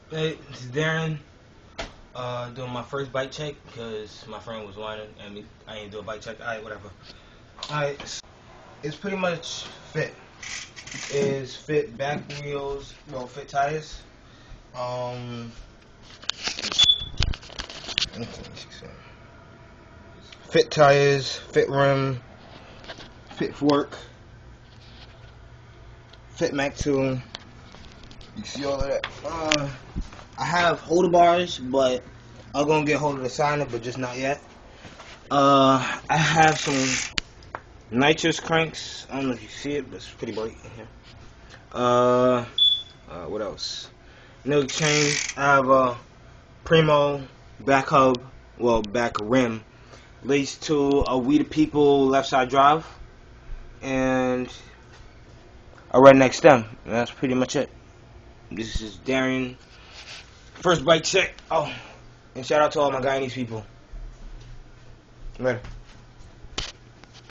Hey, this is Darren. Doing my first bike check because my friend was whining and I ain't do a bike check. Alright, whatever. Alright, it's pretty much fit. It's fit back wheels, well, fit tires. Um, fit tires, fit rim, fit fork, fit Mac 2. You see all of that? I have holder bars, but I'm gonna get hold of the signer, but just not yet. I have some nitrous cranks. I don't know if you see it, but it's pretty bright in here. What else? Milk chain. I have a Primo back hub, well, back rim, laced to a We the People left side drive, and a redneck stem. And that's pretty much it. This is Darian. First bike check. Oh, and shout out to all my Guyanese people. Later.